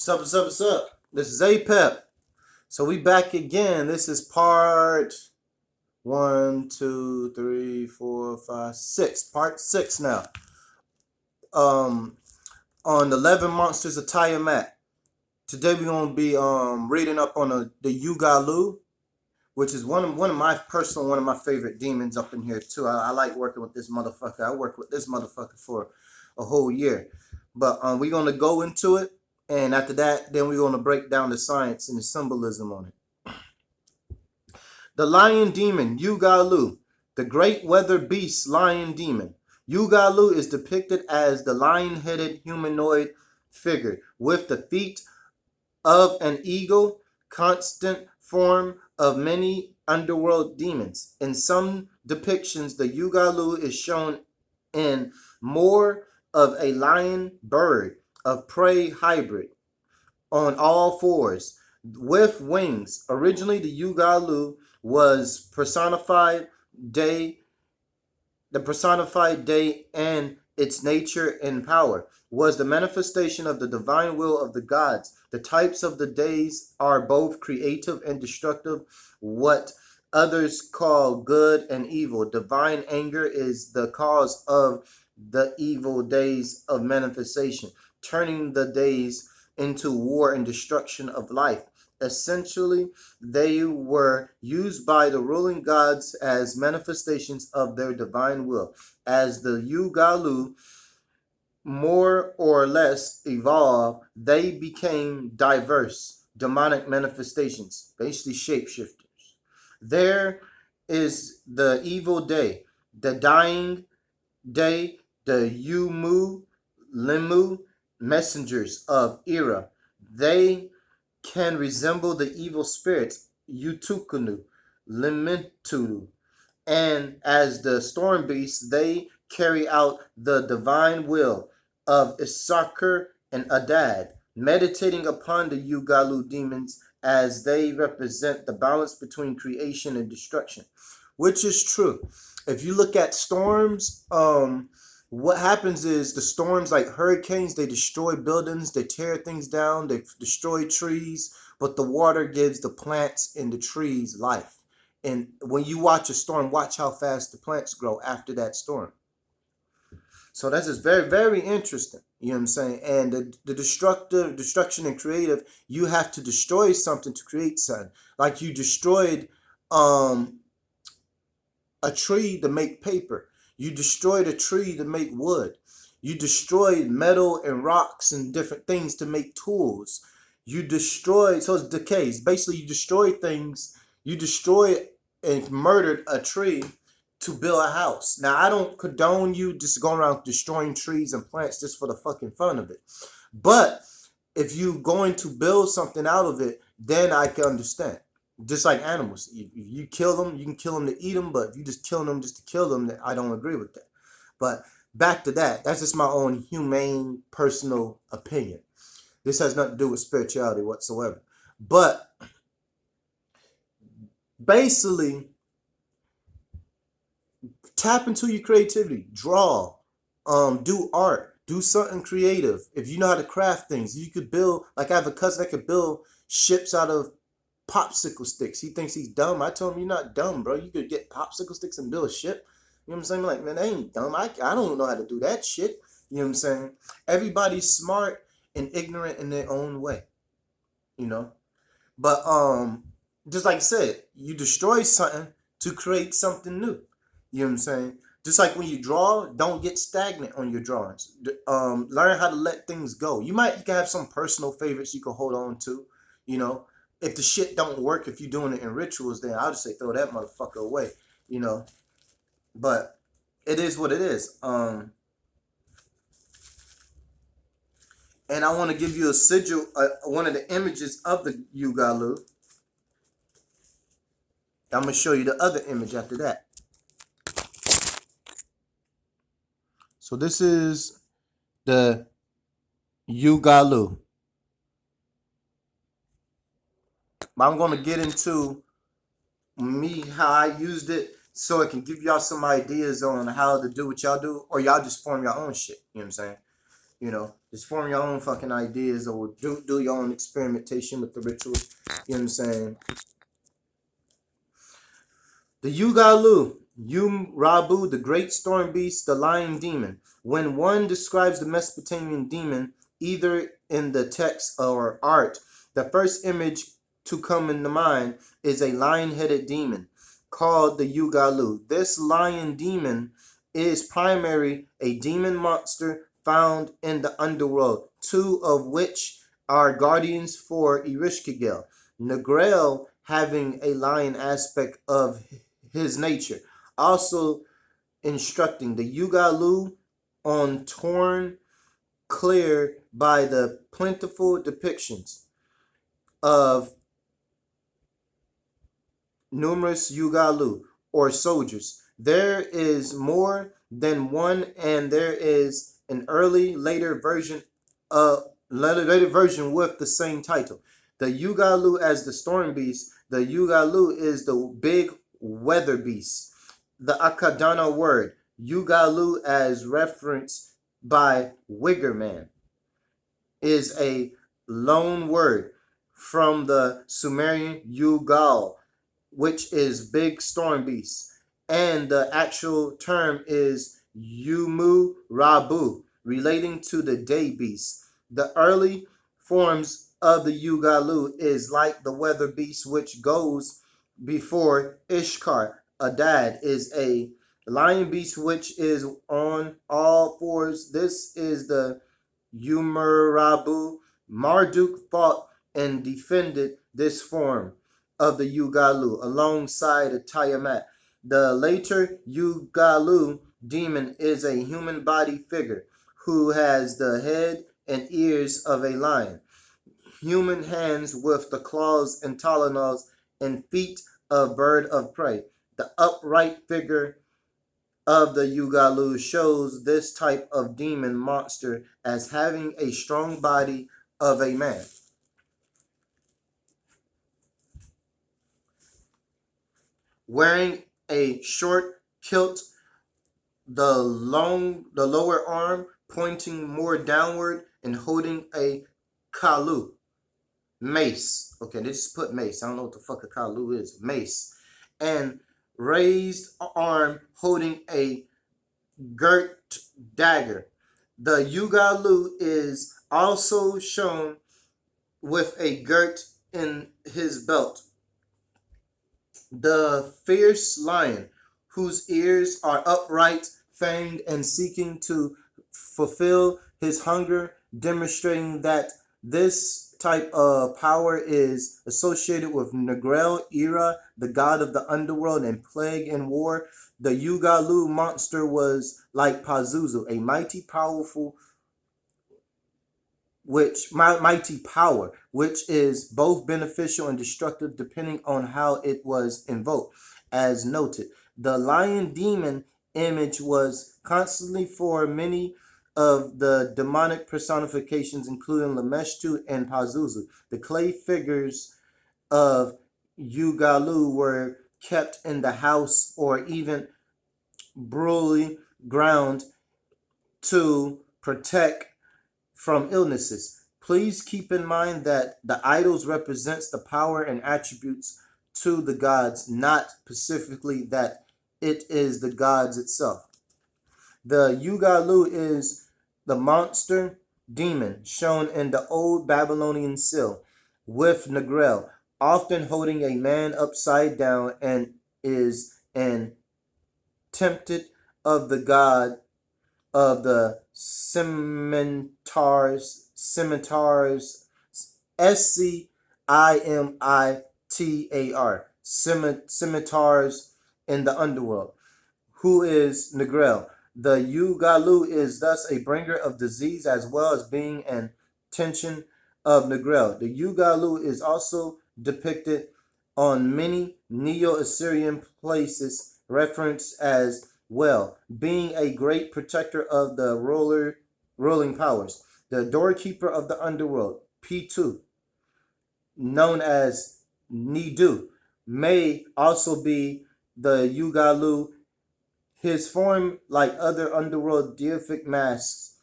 What's up? This is APEP. So we back again. This is part one, two, three, four, five, six. Part six now. Um, on the 11 Monsters of Tiamat. Today we're gonna be reading up on the Ugallu, which is one of my favorite demons up in here too. I like working with this motherfucker. I worked with this motherfucker for a whole year. But we're gonna go into it. And after that, then we're going to break down the science and the symbolism on it. The lion demon, Ugallu, the great weather beast lion demon. Ugallu is depicted as the lion-headed humanoid figure with the feet of an eagle, constant form of many underworld demons. In some depictions, the Ugallu is shown in more of a lion bird of prey hybrid on all fours with wings. Originally, the Ugallu was the personified day, and its nature and power was the manifestation of the divine will of the gods. The types of the days are both creative and destructive, what others call good and evil. Divine anger is the cause of the evil days of manifestation, turning the days into war and destruction of life. Essentially, they were used by the ruling gods as manifestations of their divine will. As the Ugallu more or less evolved, they became diverse demonic manifestations, basically shapeshifters. There is the evil day, the dying day, the Yumu, Limu, messengers of Era. They can resemble the evil spirits, Utukunu, Limentulu, and as the storm beasts, they carry out the divine will of Issachar and Adad, meditating upon the Ugallu demons as they represent the balance between creation and destruction, which is true. If you look at storms, what happens is the storms, like hurricanes, they destroy buildings, they tear things down, they destroy trees, but the water gives the plants and the trees life. And when you watch a storm, watch how fast the plants grow after that storm. So that's just very, very interesting. You know what I'm saying? And the destruction and creative, you have to destroy something to create something. Like you destroyed um a tree to make paper. You destroyed a tree to make wood. You destroyed metal and rocks and different things to make tools. You destroyed, so it's decays. Basically, you destroy things. You destroyed and murdered a tree to build a house. Now, I don't condone you just going around destroying trees and plants just for the fucking fun of it. But if you're going to build something out of it, then I can understand. Just like animals, if you kill them, you can kill them to eat them. But if you just kill them just to kill them, then I don't agree with that. But back to that. That's just my own humane, personal opinion. This has nothing to do with spirituality whatsoever. But basically, tap into your creativity. Draw, do art, do something creative. If you know how to craft things, you could build. Like I have a cousin that could build ships out of popsicle sticks. He thinks he's dumb. I told him, you're not dumb, bro. You could get popsicle sticks and build a ship. You know what I'm saying? Like, man, they ain't dumb. I don't know how to do that shit. You know what I'm saying? Everybody's smart and ignorant in their own way. You know? But just like I said, you destroy something to create something new. You know what I'm saying? Just like when you draw, don't get stagnant on your drawings. Learn how to let things go. You can have some personal favorites you can hold on to, you know. If the shit don't work, if you're doing it in rituals, then I'll just say throw that motherfucker away, you know. But it is what it is. And I want to give you a sigil, one of the images of the Ugallu. I'm gonna show you the other image after that. So this is the Ugallu. I'm going to get into how I used it so it can give y'all some ideas on how to do what y'all do, or y'all just form your own shit. You know what I'm saying? You know, Just form your own fucking ideas or do your own experimentation with the rituals. You know what I'm saying? The Ugallu, Rabu, the great storm beast, the lion demon. When one describes the Mesopotamian demon, either in the text or art, the first image to come in the mind is a lion-headed demon called the Ugallu. This lion demon is primarily a demon monster found in the underworld, two of which are guardians for Erishkigal. Negrel having a lion aspect of his nature. Also instructing the Ugallu on torn clear by the plentiful depictions of numerous Ugallu or soldiers. There is more than one, and there is an later version with the same title. The Ugallu as the storm beast. The Ugallu is the big weather beast. The Akadana word Ugallu, as referenced by Wiggerman, is a loan word from the Sumerian Ugal, which is big storm beast, and the actual term is Yumu Rabu, relating to the day beast. The early forms of the Ugalu is like the weather beast, which goes before Ishkar. Adad is a lion beast which is on all fours. This is the Umurabu. Marduk fought and defended this form of the Ugallu alongside a Tiamat. The later Ugallu demon is a human body figure who has the head and ears of a lion, human hands with the claws and talons, and feet of bird of prey. The upright figure of the Ugallu shows this type of demon monster as having a strong body of a man. Wearing a short kilt, the lower arm pointing more downward, and holding a kalu, mace. Okay, they just put mace. I don't know what the fuck a kalu is. Mace. And raised arm holding a girt dagger. The Ugallu is also shown with a girt in his belt. The fierce lion, whose ears are upright, fanged, and seeking to fulfill his hunger, demonstrating that this type of power is associated with Negrel Ira, the god of the underworld and plague and war. The Ugallu monster was like Pazuzu, a mighty power, which is both beneficial and destructive depending on how it was invoked. As noted, the lion demon image was constantly for many of the demonic personifications, including Lameshtu and Pazuzu. The clay figures of Ugallu were kept in the house or even brutally ground to protect from illnesses. Please keep in mind that the idols represents the power and attributes to the gods, not specifically that it is the gods itself. The Ugallu is the monster demon shown in the old Babylonian seal with Negrel, often holding a man upside down, and is an tempted of the god of the scimitars, scimitars in the underworld, who is Negrel. The Ugallu is thus a bringer of disease as well as being an tension of Negrel. The Ugallu is also depicted on many Neo-Assyrian places referenced as well, being a great protector of the ruling powers. The doorkeeper of the underworld, P2, known as Nidu, may also be the Ugallu. His form, like other underworld deific masks,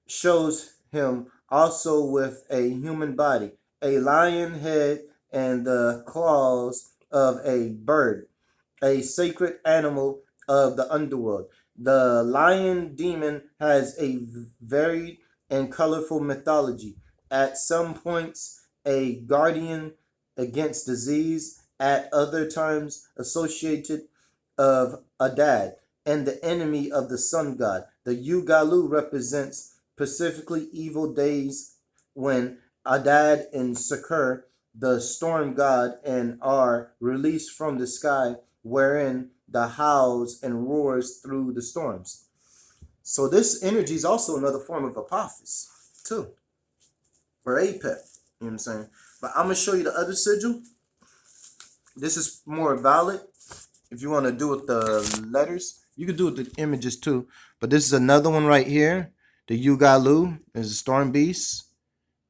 shows him also with a human body, a lion head, and the claws of a bird, a sacred animal of the underworld. The lion demon has a varied and colorful mythology. At some points, a guardian against disease, at other times, associated of Adad and the enemy of the sun god. The Ugallu represents specifically evil days when Adad and Sakur, the storm god, and are released from the sky, wherein the howls and roars through the storms. So this energy is also another form of Apophis, too, or Apep. You know what I'm saying? But I'm gonna show you the other sigil. This is more valid. If you want to do it with the letters, you can do it with the images too. But this is another one right here. The Ugallu is a storm beast.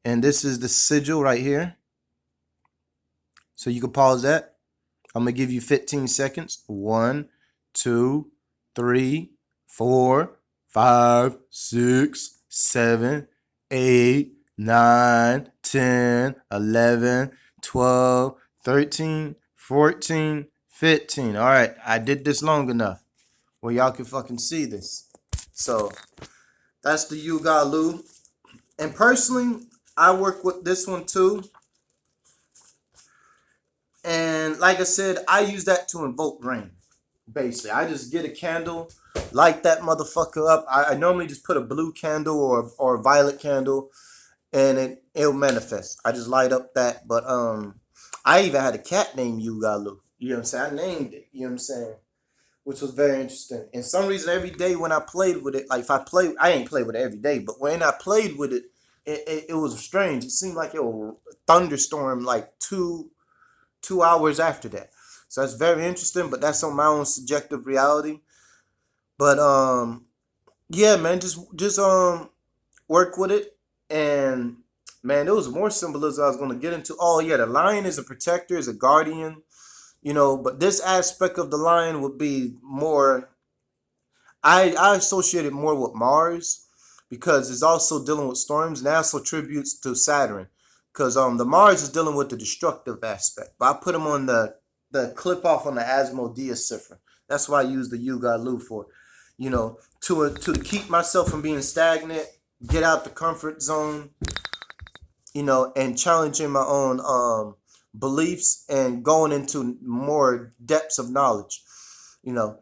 And this is the sigil right here. So you can pause that. I'm going to give you 15 seconds. 1, 2, 3, 4, 5, 6, 7, 8, 9, 10, 11, 12, 13, 14, 15. All right, I did this long enough where y'all can fucking see this. So that's the Ugallu. And personally, I work with this one too. And like I said, I use that to invoke rain. Basically, I just get a candle, light that motherfucker up. I normally just put a blue candle or a violet candle, and it'll manifest. I just light up that. But I even had a cat named Ugallu. You know what I'm saying? I named it. You know what I'm saying? Which was very interesting. And some reason every day when I played with it, like if I ain't played with it every day, but when I played with it, it was strange. It seemed like it was a thunderstorm like 2 hours after that. So that's very interesting, but that's on my own subjective reality. But yeah, man, just work with it. And man, there was more symbolism I was gonna get into. Oh yeah, the lion is a protector, is a guardian, but this aspect of the lion would be more I associate it more with Mars because it's also dealing with storms and also tributes to Saturn. Because the Mars is dealing with the destructive aspect. But I put him on the clip off on the Asmodeus cipher. That's why I use the Ugallu for, to keep myself from being stagnant, get out the comfort zone, and challenging my own beliefs and going into more depths of knowledge, you know.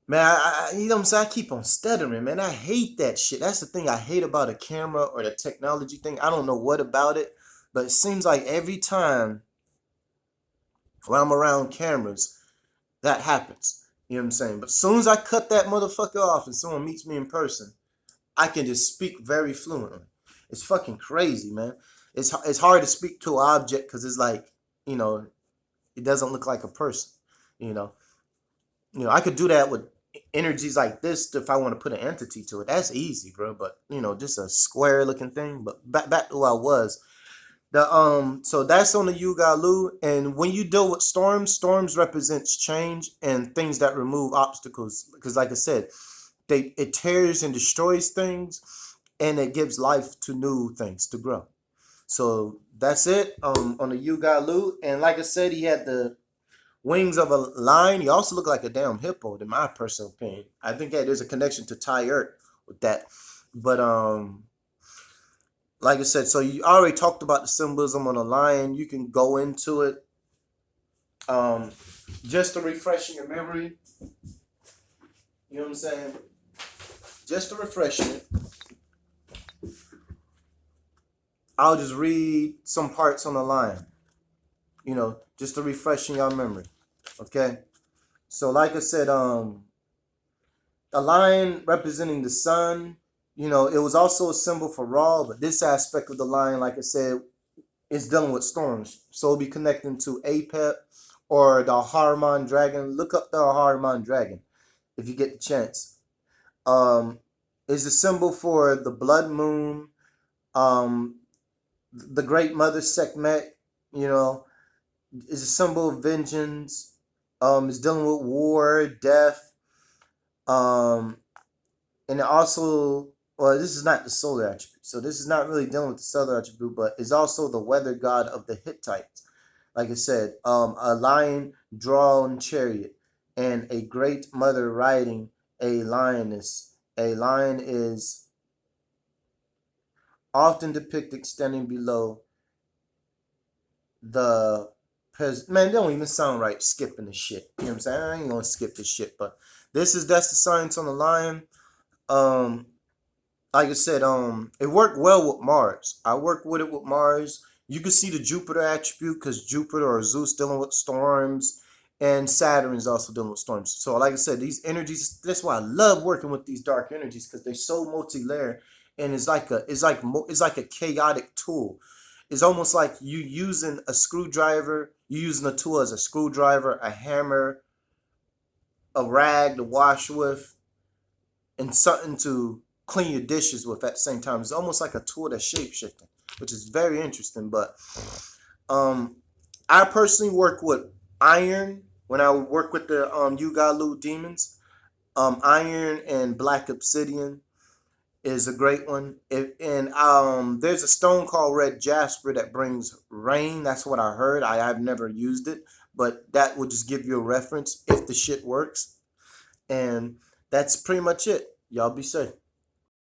Man, you know what I'm saying? I keep on stuttering, man. I hate that shit. That's the thing I hate about a camera or the technology thing. I don't know what about it, but it seems like every time when I'm around cameras, that happens. You know what I'm saying? But as soon as I cut that motherfucker off and someone meets me in person, I can just speak very fluently. It's fucking crazy, man. It's hard to speak to an object because it's like, it doesn't look like a person, you know. I could do that with energies like this if I want to put an entity to it. That's easy, bro. But just a square looking thing. But back to who I was. So that's on the Ugallu. And when you deal with storms represents change and things that remove obstacles. Because like I said, it tears and destroys things, and it gives life to new things to grow. So that's it on the Ugallu. And like I said, he had the wings of a lion. He also looked like a damn hippo, in my personal opinion. I think that there's a connection to Tyre with that. But like I said, so you already talked about the symbolism on a lion. You can go into it. Just to refresh your memory. You know what I'm saying? Just to refresh it. I'll just read some parts on the lion. Just to refresh in your memory. Okay? So like I said, the lion representing the sun, it was also a symbol for Ra, but this aspect of the lion, like I said, is dealing with storms. So it'll be connecting to Apep or the Haruman dragon. Look up the Haruman dragon if you get the chance. Is a symbol for the blood moon, the great mother Sekhmet, is a symbol of vengeance. It's dealing with war, death, and it also, well, this is not the solar attribute. So this is not really dealing with the southern attribute, but is also the weather god of the Hittites. Like I said, a lion drawn chariot and a great mother riding a lioness. A lion is often depicted standing below the man, they don't even sound right skipping the shit. You know what I'm saying? I ain't gonna skip this shit, but that's the science on the lion. Um, like I said, it worked well with Mars. I worked with it with Mars. You can see the Jupiter attribute because Jupiter or Zeus dealing with storms, and Saturn is also dealing with storms. So, like I said, these energies. That's why I love working with these dark energies because they're so multi-layered, and it's like a chaotic tool. It's almost like you using a screwdriver. You using a tool as a screwdriver, a hammer, a rag to wash with, and something to clean your dishes with at the same time. It's almost like a tool that's shape shifting, which is very interesting. But um, I personally work with iron when I work with the Ugallu demons. Iron and black obsidian is a great one. And there's a stone called red jasper that brings rain. That's what I heard. I've never used it, but that will just give you a reference if the shit works. And that's pretty much it. Y'all be safe.